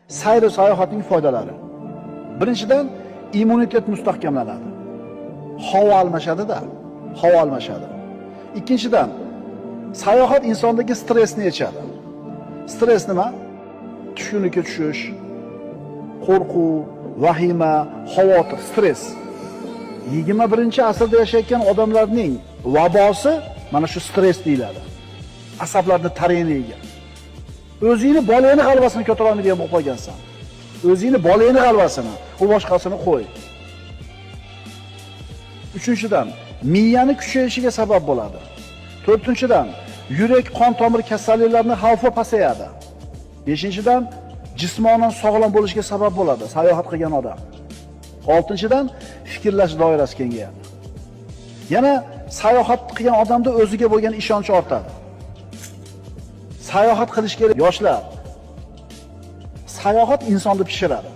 sayr sayohatning foydalari. Birinchidan, immunitet mustahkamlanadi. Havo almashadi-da, havo almashadi. Ikkinchidan, sayohat insondagi stressni yechadi. Stress nima? Tushkunlikka tushish, qo'rquv, vahima, xavotir, stress. 21-asrda yashayotgan odamlarning vabosi mana shu stress deyiladi. Asablarni tarayiniga. O'zingni bolangni g'alvasini ko'tara olmaydigan bo'lib qolgansan. O'zingni bolangni g'alvasini, u boshqasini qo'y. Uchinchidan, miyani kuchayishiga sabab bo'ladi. To'rtinchidan, yurak qon tomir kasalliklarining xavfi pasayadi. Beshinchidan, jismonan sog'lom bo'lishiga sabab bo'ladi sayohat qilgan odam. Oltinchidan, fikrlash doirasi kengayadi. Yana sayohat qilgan odamda o'ziga bo'lgan ishonchi ortadi. Sayohat qilish kerak yoshlar. Sayohat insonni pishiradi.